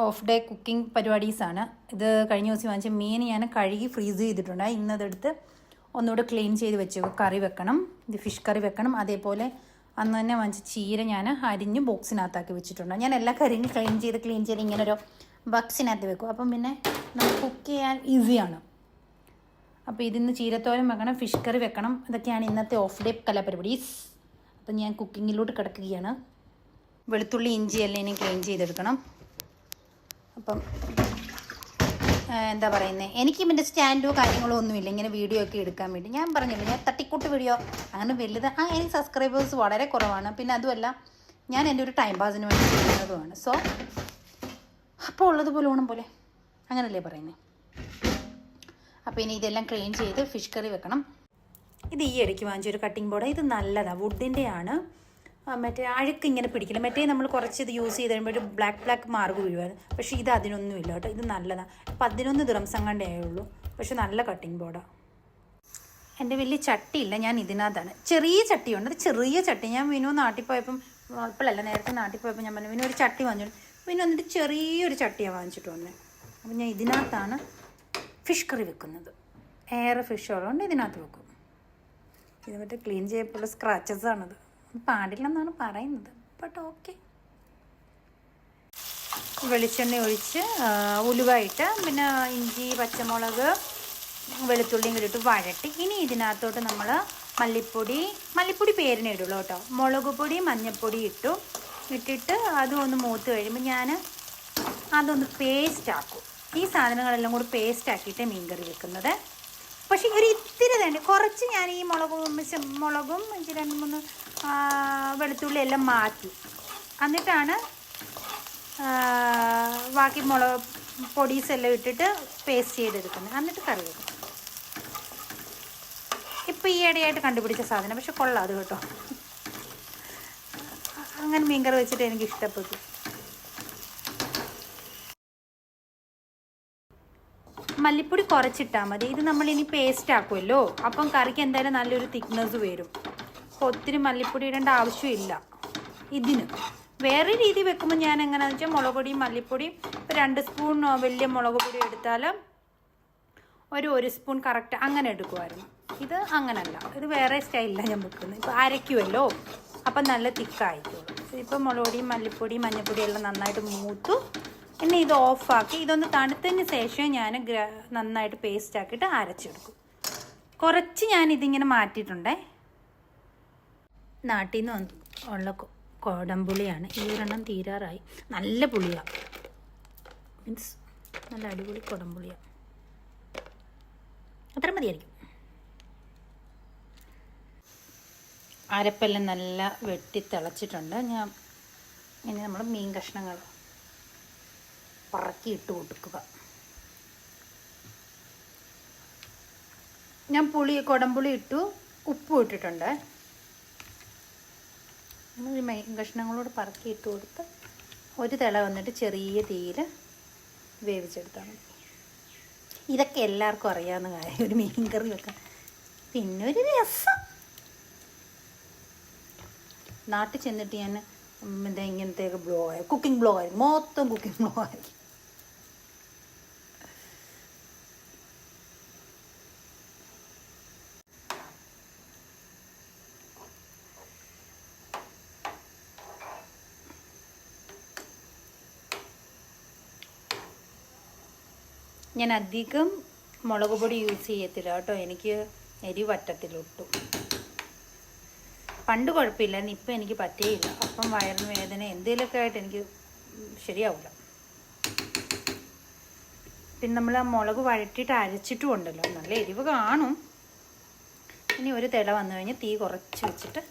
Off day cooking പരിപാടീസാണ്. ഇത് കഴിഞ്ഞ ദിവസം വാങ്ങിച്ച മീൻ ഞാൻ കഴുകി ഫ്രീസ് ചെയ്തിട്ടുണ്ട്. ഇന്നതെടുത്ത് ഒന്നുകൂടെ ക്ലീൻ ചെയ്ത് വെച്ചു. കറി വെക്കണം, ഇത് ഫിഷ് കറി വെക്കണം. അതേപോലെ അന്ന് തന്നെ വാങ്ങിച്ച ചീര ഞാൻ അരിഞ്ഞ് ബോക്സിനകത്താക്കി വെച്ചിട്ടുണ്ട്. ഞാൻ എല്ലാ കറിയും ക്ലീൻ ചെയ്ത് ഇങ്ങനെ ഒരു ബോക്സിനകത്ത് വെക്കും. അപ്പം പിന്നെ നമുക്ക് കുക്ക് ചെയ്യാൻ ഈസിയാണ്. അപ്പോൾ ഇതിന്ന് ചീരത്തോരൻ വെക്കണം, ഫിഷ് കറി വെക്കണം. ഇതൊക്കെയാണ് ഇന്നത്തെ ഓഫ് ഡേ കലാപരിപാടീസ്. അപ്പം ഞാൻ കുക്കിങ്ങിലോട്ട് കിടക്കുകയാണ്. വെളുത്തുള്ളി ഇഞ്ചിയെല്ലാം ഇനി ക്ലീൻ ചെയ്തെടുക്കണം. അപ്പം എന്താ പറയുന്നത്, എനിക്ക് പിന്നെ സ്റ്റാൻഡോ കാര്യങ്ങളോ ഒന്നുമില്ല ഇങ്ങനെ വീഡിയോ ഒക്കെ എടുക്കാൻ വേണ്ടി. ഞാൻ പറഞ്ഞില്ല, ഞാൻ തട്ടിക്കൂട്ട് വീഡിയോ അങ്ങനെ വലുത് എനിക്ക് സബ്സ്ക്രൈബേഴ്സ് വളരെ കുറവാണ്. പിന്നെ അതുമല്ല ഞാൻ എൻ്റെ ഒരു ടൈം പാസിന് വേണ്ടി ചെയ്യുന്നതുമാണ്. സോ അപ്പോൾ ഉള്ളതുപോലെ ഓണം പോലെ അങ്ങനല്ലേ പറയുന്നത്. അപ്പോൾ ഇനി ഇതെല്ലാം ക്ലീൻ ചെയ്ത് ഫിഷ് കറി വെക്കണം. ഇത് ഈ ഇടയ്ക്ക് വാങ്ങിച്ചൊരു കട്ടിംഗ് ബോർഡ്. ഇത് നല്ലതാണ്, വുഡിൻ്റെയാണ്. മറ്റേ അഴുക്ക് ഇങ്ങനെ പിടിക്കില്ല. മറ്റേ നമ്മൾ കുറച്ച് ഇത് യൂസ് ചെയ്ത് കഴിയുമ്പോൾ ഒരു ബ്ലാക്ക് മാർക്ക് വീഴുമായിരുന്നു. പക്ഷേ ഇത് അതിനൊന്നുമില്ല കേട്ടോ. ഇത് നല്ലതാണ്. 11 ദിറംസ് എങ്ങാണ്ടേ ആയുള്ളൂ. പക്ഷെ നല്ല കട്ടിംഗ് ബോർഡാണ്. എൻ്റെ വലിയ ചട്ടിയില്ല, ഞാൻ ഇതിനകത്താണ്. ചെറിയ ചട്ടിയുണ്ട്, അത് ചെറിയ ചട്ടി. ഞാൻ വിനു നാട്ടിൽ പോയപ്പം, ഇപ്പോഴല്ല നേരത്തെ നാട്ടിൽ പോയപ്പോൾ ഞാൻ പറഞ്ഞു വിനു ഒരു ചട്ടി വാങ്ങിച്ചു. വിനു വന്നിട്ട് ചെറിയൊരു ചട്ടിയാണ് വാങ്ങിച്ചിട്ട് വന്നത്. അപ്പം ഞാൻ ഇതിനകത്താണ് ഫിഷ് കറി വെക്കുന്നത്. ഏറെ ഫിഷ് ഉള്ളതുകൊണ്ട് ഇതിനകത്ത് വെക്കും. ഇത് മറ്റേ ക്ലീൻ ചെയ്യപ്പോൾ സ്ക്രാച്ചസാണത്. പാടില്ലെന്നാണ് പറയുന്നത്, ബട്ട് ഓക്കെ. വെളിച്ചെണ്ണ ഒഴിച്ച് ഉലുവായിട്ട് പിന്നെ ഇഞ്ചി പച്ചമുളക് വെളുത്തുള്ളിയും കൂടിയിട്ട് വഴട്ടി. ഇനി ഇതിനകത്തോട്ട് നമ്മൾ മല്ലിപ്പൊടി പേരിനെ ഇടുള്ളൂ കേട്ടോ. മുളക് പൊടി മഞ്ഞൾപ്പൊടി ഇട്ടിട്ട് അതും ഒന്ന് മൂത്ത് കഴിയുമ്പോൾ ഞാൻ അതൊന്ന് പേസ്റ്റ് ആക്കും. ഈ സാധനങ്ങളെല്ലാം കൂടി പേസ്റ്റ് ആക്കിയിട്ട് മീൻ കറി വെക്കുന്നത്. പക്ഷേ ഒരു ഇത്തിരി തന്നെ കുറച്ച് ഞാൻ ഈ മുളകും 2-3 വെളുത്തുള്ളി എല്ലാം മാറ്റി എന്നിട്ടാണ് ബാക്കി മുളക് പൊടീസെല്ലാം ഇട്ടിട്ട് പേസ്റ്റ് ചെയ്തെടുക്കുന്നത്. എന്നിട്ട് കറി വെക്കും. ഇപ്പോൾ ഈ ഇടയായിട്ട് കണ്ടുപിടിച്ച സാധനം, പക്ഷെ കൊള്ളാം അത് കേട്ടോ. അങ്ങനെ മീൻ കറി വെച്ചിട്ട് എനിക്ക് ഇഷ്ടപ്പെട്ടു. മല്ലിപ്പൊടി കുറച്ചിട്ടാൽ മതി. ഇത് നമ്മളിനി പേസ്റ്റ് ആക്കുമല്ലോ, അപ്പം കറിക്ക് എന്തായാലും നല്ലൊരു തിക്നെസ് വരും. അപ്പോൾ ഒത്തിരി മല്ലിപ്പൊടി ഇടേണ്ട ആവശ്യമില്ല ഇതിന്. വേറെ രീതി വെക്കുമ്പോൾ ഞാൻ എങ്ങനെയാണെന്ന് വെച്ചാൽ മുളക് പൊടിയും മല്ലിപ്പൊടിയും 2 സ്പൂൺ വലിയ മുളക് പൊടി എടുത്താൽ ഒരു സ്പൂൺ കറക്റ്റ് അങ്ങനെ എടുക്കുമായിരുന്നു. ഇത് അങ്ങനല്ല, ഇത് വേറെ സ്റ്റൈലിലാണ് ഞാൻ വെക്കുന്നത്. ഇപ്പോൾ അരയ്ക്കുമല്ലോ, അപ്പം നല്ല തിക്കായിക്കോളും. ഇപ്പോൾ മുളക് പൊടിയും മല്ലിപ്പൊടിയും മഞ്ഞൾപ്പൊടിയും എല്ലാം നന്നായിട്ട് മൂത്തു. ഇനി ഇത് ഓഫാക്കി ഇതൊന്ന് തണുത്തതിന് ശേഷം ഞാൻ നന്നായിട്ട് പേസ്റ്റ് ആക്കിയിട്ട് അരച്ചെടുക്കും. കുറച്ച് ഞാനിതിങ്ങനെ മാറ്റിയിട്ടുണ്ടേ. നാട്ടിൽ നിന്ന് ഉള്ള കോടംപുളിയാണ്. ഈ ഒരെണ്ണം തീരാറായി. നല്ല പുളിയാണ്, മീൻസ് നല്ല അടിപൊളി കുടംപുളിയാണ്. അത്ര മതിയായിരിക്കും. അരപ്പെല്ലാം നല്ല വെട്ടി തിളച്ചിട്ടുണ്ട്. ഇനി നമ്മൾ മീൻ കഷ്ണങ്ങൾ പറക്കിയിട്ട് കൊടുക്കുക. ഞാൻ കുടംപുളി ഇട്ടു, ഉപ്പും ഇട്ടിട്ടുണ്ട്. ഈ മീൻ കഷ്ണങ്ങളോട് പറക്കിയിട്ട് കൊടുത്ത് ഒരു തിള വന്നിട്ട് ചെറിയ തീയിൽ വേവിച്ചെടുത്താൽ മതി. ഇതൊക്കെ എല്ലാവർക്കും അറിയാവുന്ന കാര്യം, ഒരു മീൻ കറി വെക്കാൻ. പിന്നെ ഒരു രസം. നാട്ടിൽ ചെന്നിട്ട് ഞാൻ ഇങ്ങനത്തെ കുക്കിംഗ് ബ്ലോഗായിരിക്കും, മൊത്തം കുക്കിംഗ് ബ്ലോഗായിരിക്കും. ഞാൻ അധികം മുളക് പൊടി യൂസ് ചെയ്യത്തില്ല കേട്ടോ. എനിക്ക് എരി പറ്റത്തില്ലൊട്ടും. പണ്ട് കുഴപ്പമില്ലായിരുന്നു, ഇപ്പം എനിക്ക് പറ്റേയില്ല. അപ്പം വയറിന് വേദന എന്തെങ്കിലുമൊക്കെ ആയിട്ട് എനിക്ക് ശരിയാവില്ല. പിന്നെ നമ്മൾ ആ മുളക് വഴറ്റിയിട്ട് അരച്ചിട്ടും ഉണ്ടല്ലോ, നല്ല എരിവ് കാണും. ഇനി ഒരു തിള വന്നു കഴിഞ്ഞ് തീ കുറച്ച് വെച്ചിട്ട്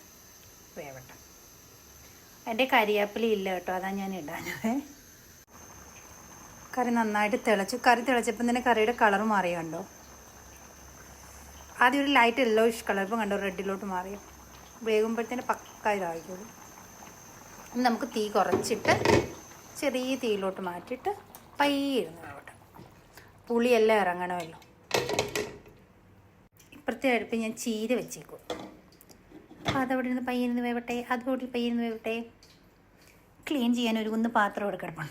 വേവട്ടെ. എൻ്റെ കരിയാപ്പില ഇല്ല കേട്ടോ, അതാണ് ഞാൻ ഇടാനത്. കറി നന്നായിട്ട് തിളച്ചപ്പം തന്നെ കറിയുടെ കളർ മാറിയ കണ്ടോ. ആദ്യം ഒരു ലൈറ്റ് യെല്ലോയിഷ് കളർ, ഇപ്പം കണ്ടോ റെഡിലോട്ട് മാറിയോ. വേകുമ്പോഴത്തേന് പക്ക ഇതായിക്കോളൂ. നമുക്ക് തീ കുറച്ചിട്ട് ചെറിയ തീയിലോട്ട് മാറ്റിയിട്ട് പയ്യെ ഇരുന്ന് വേവട്ടെ. പുളിയെല്ലാം ഇറങ്ങണമല്ലോ. ഇപ്പുറത്തെ അടുപ്പിൽ ഞാൻ ചീര വെച്ചേക്കും. അപ്പോൾ അതവിടെ നിന്ന് പയ്യെന്ന് വേവട്ടെ. അതുകൂടി പയ്യെന്ന് വേവട്ടെ. ക്ലീൻ ചെയ്യാൻ ഒരു കുന്ന് പാത്രം എടുക്കണം.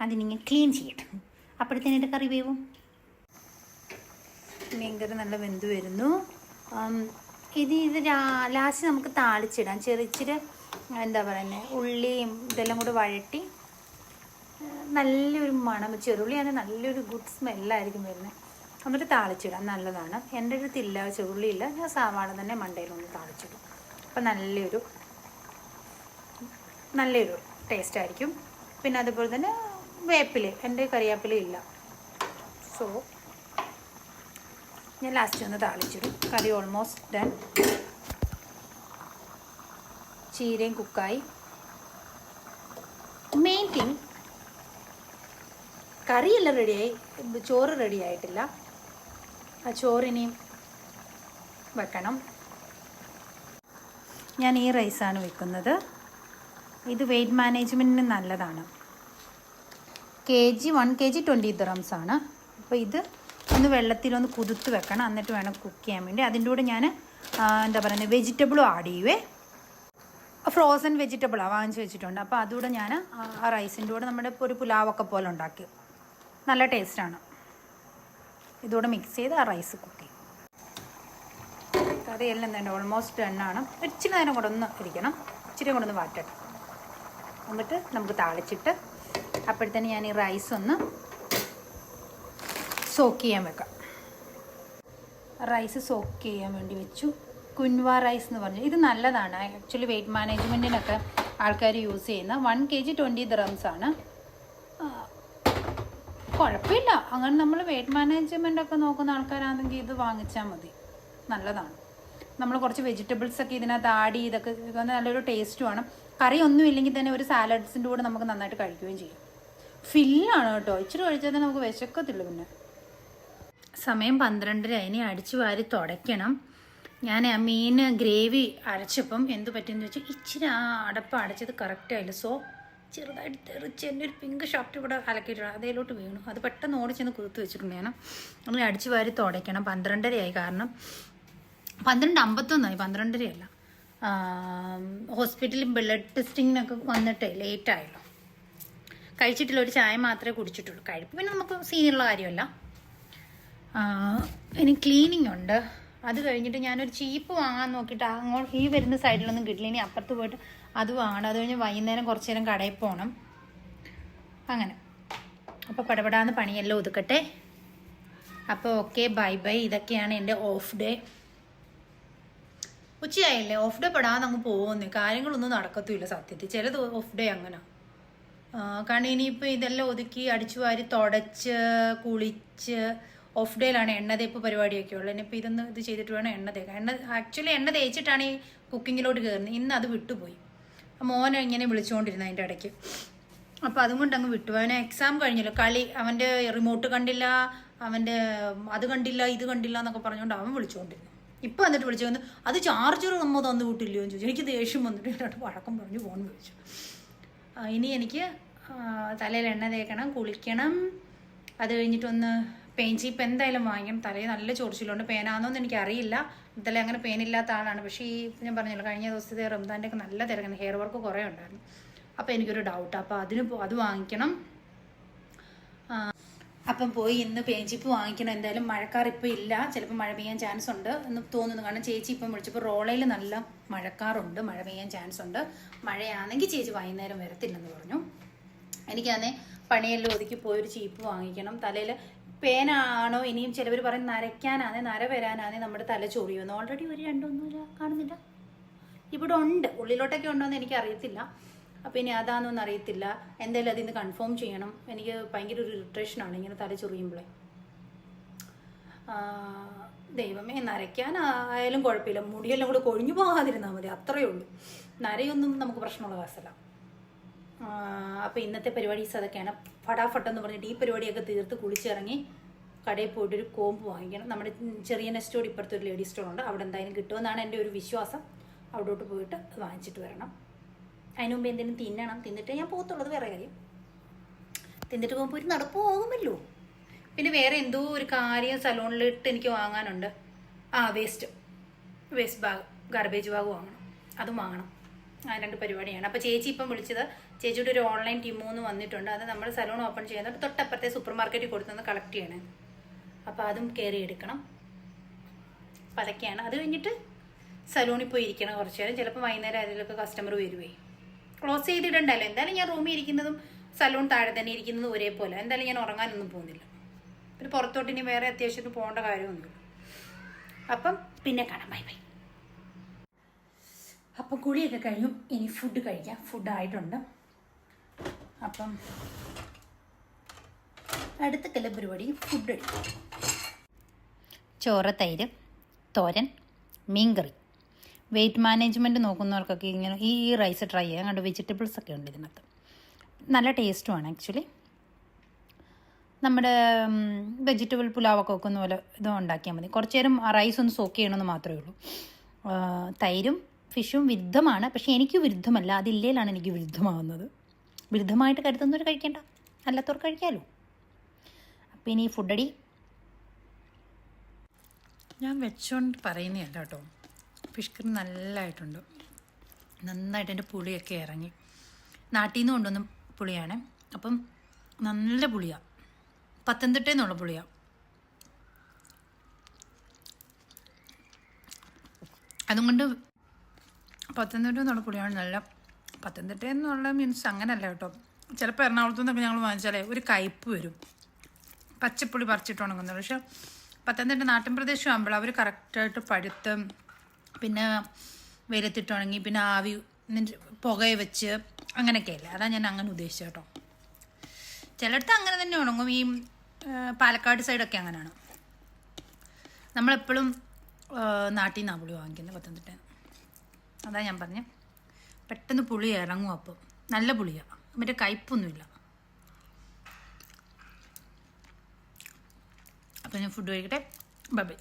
അതിനിങ്ങനെ ക്ലീൻ ചെയ്യട്ടെ. അപ്പോഴത്തേനായിട്ട് കറി വേവും. മീൻകറി നല്ല വെന്ത് വരുന്നു. ഇത് ലാസ്റ്റ് നമുക്ക് താളിച്ചിടാം. ഇച്ചിരി എന്താ പറയുന്നത്, ഉള്ളിയും ഇതെല്ലാം കൂടെ വഴറ്റി നല്ലൊരു മണം, ചെറുള്ളിയാണ്, നല്ലൊരു ഗുഡ് സ്മെല്ലായിരിക്കും വരുന്നത്. എന്നിട്ട് താളിച്ചിടാം, നല്ലതാണ്. എൻ്റെ അടുത്തില്ല ചെറുള്ളിയില്ല, ഞാൻ സവാള തന്നെ മണ്ടയിലൊന്ന് താളിച്ചിടും. അപ്പം നല്ലൊരു ടേസ്റ്റ് ആയിരിക്കും. പിന്നെ അതുപോലെ തന്നെ വേപ്പില, എൻ്റെ കറിവേപ്പില ഇല്ല, സോ ഞാൻ ലാസ്റ്റ് ഒന്ന് താളിച്ചിടും. കറി ഓൾമോസ്റ്റ് ഡൺ. ചീരയും കുക്കായി. മെയിൻ തിങ്, കറിയെല്ലാം റെഡിയായി, ചോറ് റെഡി ആയിട്ടില്ല. ആ ചോറിനെയും വെക്കണം. ഞാൻ ഈ റൈസാണ് വെക്കുന്നത്. ഇത് വെയ്റ്റ് മാനേജ്മെൻറ്റിന് നല്ലതാണ്. 1 kg 20 dirhams ആണ്. അപ്പോൾ ഇത് ഒന്ന് വെള്ളത്തിലൊന്ന് കുതിർത്ത് വെക്കണം, എന്നിട്ട് വേണം കുക്ക് ചെയ്യാൻ വേണ്ടി. അതിൻ്റെ കൂടെ ഞാൻ എന്താ പറയുന്നത്, വെജിറ്റബിളും ആഡ് ചെയ്യുവേ. ഫ്രോസൺ വെജിറ്റബിളാണ് വാങ്ങിച്ച് വെച്ചിട്ടുണ്ട്. അപ്പോൾ അതുകൂടെ ഞാൻ ആ റൈസിൻ്റെ കൂടെ നമ്മുടെ ഇപ്പോൾ ഒരു പുലാവൊക്കെ പോലെ ഉണ്ടാക്കി, നല്ല ടേസ്റ്റാണ്. ഇതുകൂടെ മിക്സ് ചെയ്ത് ആ റൈസ് കുക്ക് ചെയ്യും. കറിയെല്ലാം തന്നെ ഓൾമോസ്റ്റ് ഡണ്ണാണ്. ഇച്ചിരി നേരം കൂടെ ഒന്ന് ഇരിക്കണം, ഇച്ചിരി കൂടെ ഒന്ന് വാറ്റട്ടെ. എന്നിട്ട് നമുക്ക് താളിച്ചിട്ട് അപ്പോഴത്തേന് ഞാൻ ഈ റൈസ് ഒന്ന് സോക്ക് ചെയ്യാൻ വെക്കാം. റൈസ് സോക്ക് ചെയ്യാൻ വേണ്ടി വെച്ചു. കുൻവ റൈസ് എന്ന് പറഞ്ഞു, ഇത് നല്ലതാണ് ആക്ച്വലി. വെയ്റ്റ് മാനേജ്മെൻറ്റിനൊക്കെ ആൾക്കാർ യൂസ് ചെയ്യുന്ന 1 kg 20 dirhams ആണ്. കുഴപ്പമില്ല. അങ്ങനെ നമ്മൾ വെയ്റ്റ് മാനേജ്മെൻ്റ് ഒക്കെ നോക്കുന്ന ആൾക്കാരാണെങ്കിൽ ഇത് വാങ്ങിച്ചാൽ മതി, നല്ലതാണ്. നമ്മൾ കുറച്ച് വെജിറ്റബിൾസൊക്കെ ഇതിനകത്ത് ആഡ് ചെയ്തൊക്കെ നല്ലൊരു ടേസ്റ്റുമാണ്. കറി ഒന്നും ഇല്ലെങ്കിൽ തന്നെ ഒരു സാലഡ്സിൻ്റെ കൂടെ നമുക്ക് നന്നായിട്ട് കഴിക്കുകയും ചെയ്യും. ഫില്ലാണ് കേട്ടോ, ഇച്ചിരി കഴിച്ചാൽ തന്നെ നമുക്ക് വിശക്കത്തില്ല. പിന്നെ സമയം 12:30. ഇനി അടിച്ചു വാരി തുടയ്ക്കണം. ഞാൻ ആ മീൻ ഗ്രേവി അരച്ചപ്പം എന്ത് പറ്റിയെന്ന് വെച്ചാൽ ഇച്ചിരി ആ അടപ്പ് അടച്ചത് കറക്റ്റായില്ല. സോ ചെറുതായിട്ട് തെറിച്ച് എൻ്റെ ഒരു പിങ്ക് ഷർട്ട് ഇവിടെ അലക്കിയിട്ടുണ്ട്, അതേലോട്ട് വീണു. അത് പെട്ടെന്ന് ഓടിച്ചെന്ന് കുതിർത്ത് വെച്ചിട്ടുണ്ട്. ഞാൻ അങ്ങനെ അടിച്ചു വാരി തുടയ്ക്കണം. 12:30 കാരണം 12:51 12:30 അല്ല. ഹോസ്പിറ്റലിൽ ബ്ലഡ് ടെസ്റ്റിങ്ങിനൊക്കെ വന്നിട്ട് ലേറ്റായല്ലോ. കഴിച്ചിട്ടില്ല, ഒരു ചായ മാത്രമേ കുടിച്ചിട്ടുള്ളൂ. കഴിപ്പ് പിന്നെ നമുക്ക് സീനിയറുള്ള കാര്യമല്ല. ഇനി ക്ലീനിങ് ഉണ്ട്. അത് കഴിഞ്ഞിട്ട് ഞാനൊരു ചീപ്പ് വാങ്ങാൻ നോക്കിയിട്ട് അങ്ങോട്ട് ഈ വരുന്ന സൈഡിലൊന്നും കിട്ടില്ല. ഇനി അപ്പുറത്ത് പോയിട്ട് അത് വാങ്ങണം. അത് കഴിഞ്ഞ് വൈകുന്നേരം കുറച്ച് നേരം കടയിൽ പോകണം. അങ്ങനെ അപ്പോൾ പടപടാന്ന് പണിയെല്ലാം ഒതുക്കട്ടെ. അപ്പോൾ ഓക്കെ, ബൈ ബൈ. ഇതൊക്കെയാണ് എൻ്റെ ഓഫ് ഡേ. ഉച്ചയായില്ലേ, ഓഫ് ഡേ പെടാതെ അങ്ങ് പോകുന്നു. കാര്യങ്ങളൊന്നും നടക്കത്തുമില്ല സത്യത്തിൽ. ചില ഓഫ് ഡേ അങ്ങനെ. കാരണം ഇനിയിപ്പോൾ ഇതെല്ലാം ഒതുക്കി അടിച്ചു വാരി തുടച്ച് കുളിച്ച് ഓഫ് ഡേയിലാണ് എണ്ണ തേപ്പ് പരിപാടിയൊക്കെ ഉള്ളത്. ഇനിയിപ്പോൾ ഇത് ചെയ്തിട്ട് വേണം എണ്ണ തേക്കാൻ. ആക്ച്വലി എണ്ണ തേച്ചിട്ടാണ് ഈ കുക്കിങ്ങിലോട്ട് കയറുന്നത്. ഇന്ന് അത് വിട്ടുപോയി. മോനെ ഇങ്ങനെ വിളിച്ചുകൊണ്ടിരുന്നു അതിൻ്റെ ഇടയ്ക്ക്. അപ്പോൾ അതുകൊണ്ട് അങ്ങ് വിട്ടു. അവനെ എക്സാം കഴിഞ്ഞല്ലോ, കളി, അവൻ്റെ റിമോട്ട് കണ്ടില്ല, അവൻ്റെ അത് കണ്ടില്ല ഇത് കണ്ടില്ല എന്നൊക്കെ പറഞ്ഞുകൊണ്ട് അവൻ വിളിച്ചുകൊണ്ടിരുന്നു. ഇപ്പം എന്നിട്ട് വിളിച്ചു വന്ന് അത് ചാർജർ നമ്മൾ തന്നു വിട്ടില്ലയോ എന്ന് ചോദിച്ചു. എനിക്ക് ദേഷ്യം വന്നിട്ട് എന്നിട്ട് വഴക്കം പറഞ്ഞു ഫോൺ വിളിച്ചു. ഇനി എനിക്ക് തലയിൽ എണ്ണ തേക്കണം, കുളിക്കണം. അത് കഴിഞ്ഞിട്ടൊന്ന് പെയിൻ ചീപ്പ് എന്തായാലും വാങ്ങിക്കണം. തലയിൽ നല്ല ചൊറിച്ചിലുണ്ട്. പേനാണെന്നൊന്നും എനിക്കറിയില്ല. തല അങ്ങനെ പെയിനില്ലാത്ത ആളാണ്. പക്ഷേ ഈ ഞാൻ പറഞ്ഞല്ലോ, കഴിഞ്ഞ ദിവസത്തെ റംസാൻ്റെ ഒക്കെ നല്ല തിരക്കുന്നു, ഹെയർ വർക്ക് കുറേ ഉണ്ടായിരുന്നു. അപ്പോൾ എനിക്കൊരു ഡൗട്ട്. അപ്പോൾ അത് വാങ്ങിക്കണം. അപ്പം പോയി ഇന്ന് പെയിൻ ചീപ്പ് വാങ്ങിക്കണം. എന്തായാലും മഴക്കാർ ഇപ്പോൾ ഇല്ല, ചിലപ്പോൾ മഴ പെയ്യാൻ ചാൻസ് ഉണ്ട് എന്ന് തോന്നുന്നു. കാരണം ചേച്ചി ഇപ്പം വിളിച്ചപ്പോൾ റോളയിൽ നല്ല മഴക്കാറുണ്ട്, മഴ പെയ്യാൻ ചാൻസ് ഉണ്ട്. മഴയാണെങ്കിൽ ചേച്ചി വൈകുന്നേരം വരത്തില്ലെന്ന് പറഞ്ഞു. എനിക്കാണേ പണിയെല്ലാം ഒതുക്കി പോയൊരു ചീപ്പ് വാങ്ങിക്കണം. തലയിൽ പേനാണോ, ഇനിയും ചിലവർ പറയും നരയ്ക്കാനാണേ, നര വരാനാണേ നമ്മുടെ തല ചൊറിയുന്നു. ഓൾറെഡി ഒരു രണ്ടൊന്നുമില്ല, കാണുന്നില്ല, ഇവിടെ ഉണ്ട്. ഉള്ളിലോട്ടൊക്കെ ഉണ്ടോ എന്ന് എനിക്കറിയത്തില്ല. അപ്പോൾ ഇനി അതാണെന്നൊന്നും അറിയത്തില്ല. എന്തായാലും അതിന്ന് കൺഫേം ചെയ്യണം. എനിക്ക് ഭയങ്കര ഒരു ഇറിറ്റേഷനാണ് ഇങ്ങനെ തല ചൊറിയുമ്പോഴേ. ദൈവമേ, നരയ്ക്കാനായാലും കുഴപ്പമില്ല, മുടിയെല്ലാം കൂടെ കൊഴിഞ്ഞു പോകാതിരുന്നാൽ മതി, അത്രയേ ഉള്ളൂ. നരയൊന്നും നമുക്ക് പ്രശ്നമുള്ള കേസല്ല. അപ്പോൾ ഇന്നത്തെ പരിപാടീസ് അതൊക്കെയാണ്. ഫടാഫട്ടെന്ന് പറഞ്ഞിട്ട് ഈ പരിപാടിയൊക്കെ തീർത്ത് കുളിച്ചിറങ്ങി കടയിൽ പോയിട്ടൊരു കോമ്പ് വാങ്ങിക്കണം. നമ്മുടെ ചെറിയ നെസ്റ്റോട് ഇപ്പുറത്തൊരു ലേഡി സ്റ്റോറുണ്ട്, അവിടെ എന്തായാലും കിട്ടുമെന്നാണ് എൻ്റെ ഒരു വിശ്വാസം. അവിടോട്ട് പോയിട്ട് വാങ്ങിച്ചിട്ട് വരണം. അതിന് മുമ്പ് എന്തെങ്കിലും തിന്നണം. തിന്നിട്ട് ഞാൻ പോകത്തുള്ളത് വേറെ കാര്യം. തിന്നിട്ട് പോകുമ്പോൾ ഒരു നടപ്പ് പോകുമല്ലോ. പിന്നെ വേറെ എന്തോ ഒരു കാര്യം സലൂണിലിട്ട് എനിക്ക് വാങ്ങാനുണ്ട്. വേസ്റ്റ് ബാഗ്, ഗാർബേജ് ബാഗ് വാങ്ങണം, അതും വാങ്ങണം. ആ രണ്ട് പരിപാടിയാണ്. അപ്പോൾ ചേച്ചി ഇപ്പം വിളിച്ചത് ചേച്ചിയുടെ ഒരു ഓൺലൈൻ ടീമൂന്ന് വന്നിട്ടുണ്ട്. അത് നമ്മൾ സലൂൺ ഓപ്പൺ ചെയ്യുന്നത് തൊട്ടപ്പുറത്തെ സൂപ്പർ മാർക്കറ്റിൽ കൊടുത്തുനിന്ന് കളക്ട് ചെയ്യണം. അപ്പോൾ അതും കയറി എടുക്കണം. അപ്പം അതൊക്കെയാണ്. അത് കഴിഞ്ഞിട്ട് സലൂണിൽ പോയി ഇരിക്കണം കുറച്ച് നേരം. ചിലപ്പോൾ വൈകുന്നേരം അതിലൊക്കെ കസ്റ്റമർ വരുവേ. ക്ലോസ് ചെയ്തിടണ്ടല്ലോ. എന്തായാലും ഞാൻ റൂമിൽ ഇരിക്കുന്നതും സലൂൺ താഴെ തന്നെ ഇരിക്കുന്നതും ഒരേപോലെ. എന്തായാലും ഞാൻ ഉറങ്ങാനൊന്നും പോകുന്നില്ല. ഒരു പുറത്തോട്ട് ഇനി വേറെ അത്യാവശ്യത്തിന് പോകേണ്ട കാര്യമൊന്നുമില്ല. അപ്പം പിന്നെ കാണാം. Bye bye. അപ്പം കുളിയൊക്കെ കഴിഞ്ഞു. ഇനി ഫുഡ് കഴിക്കാം. ഫുഡായിട്ടുണ്ട്. അപ്പം അടുത്ത പരിപാടി ഫുഡ് കഴിക്കും. ചോറ്, തൈര്, തോരൻ, മീൻകറി. വെയിറ്റ് മാനേജ്മെൻറ്റ് നോക്കുന്നവർക്കൊക്കെ ഇങ്ങനെ ഈ റൈസ് ട്രൈ ചെയ്യാം. കണ്ട് വെജിറ്റബിൾസ് ഒക്കെ ഉണ്ട് ഇതിനകത്ത്. നല്ല ടേസ്റ്റുമാണ് ആക്ച്വലി. നമ്മുടെ വെജിറ്റബിൾ പുലാവൊക്കെ വെക്കുന്ന പോലെ ഇതും ഉണ്ടാക്കിയാൽ മതി. കുറച്ച് നേരം റൈസ് ഒന്ന് സോക്ക് ചെയ്യണമെന്ന് മാത്രമേ ഉള്ളൂ. തൈരും ഫിഷും വിരുദ്ധമാണ്. പക്ഷേ എനിക്ക് വിരുദ്ധമല്ല. അതില്ലേലാണ് എനിക്ക് വിരുദ്ധമാവുന്നത്. വിരുദ്ധമായിട്ട് കരുതുന്നവർ കഴിക്കേണ്ട, അല്ലാത്തവർ കഴിക്കാമല്ലോ. അപ്പം ഇനി ഫുഡടി ഞാൻ വെച്ചോണ്ട് പറയുന്നതല്ല കേട്ടോ. ഫിഷ് കറി നല്ലതായിട്ടുണ്ട്. നന്നായിട്ട് എൻ്റെ പുളിയൊക്കെ ഇറങ്ങി. നാട്ടിൽ നിന്ന് കൊണ്ടുവന്ന പുളിയാണ്. അപ്പം നല്ല പുളിയാണ്. പത്തനംതിട്ടയിൽ നിന്നുള്ള പുളിയാണ്. അതുകൊണ്ട് പത്തനംതിട്ടയിൽ നിന്നുള്ള പുളിയാണ് നല്ല. പത്തനംതിട്ടയിൽ നിന്നുള്ള മീൻസ് അങ്ങനെയല്ല കേട്ടോ. ചിലപ്പോൾ എറണാകുളത്തു നിന്നൊക്കെ ഞങ്ങൾ വാങ്ങിച്ചാലേ ഒരു കയ്പ്പ് വരും. പച്ചപ്പുളി പറിച്ചിട്ട് ഉണങ്ങുന്നത്. പക്ഷെ പത്തനംതിട്ട നാട്ടിൻ പ്രദേശം ആകുമ്പോൾ അവർ കറക്റ്റായിട്ട് പഴുത്ത് പിന്നെ വെയിലത്തിട്ട് ഉണങ്ങി പിന്നെ ആവി പുകയെ വെച്ച് അങ്ങനെയൊക്കെയല്ലേ. അതാണ് ഞാൻ അങ്ങനെ ഉദ്ദേശിച്ചത് കേട്ടോ. ചിലയിടത്ത് അങ്ങനെ തന്നെ ഉണങ്ങും. ഈ പാലക്കാട് സൈഡൊക്കെ അങ്ങനെയാണ്. നമ്മളെപ്പോഴും നാട്ടിൽ നിന്നാണ് പുളി വാങ്ങിക്കുന്നത്, പത്തനംതിട്ട. അതാണ് ഞാൻ പറഞ്ഞത്. പെട്ടെന്ന് പുളി ഇറങ്ങും. അപ്പോൾ നല്ല പുളിയാണ്. മറ്റേ കയ്പൊന്നുമില്ല. അപ്പോൾ ഞാൻ ഫുഡ് കഴിക്കട്ടെ. Bye bye.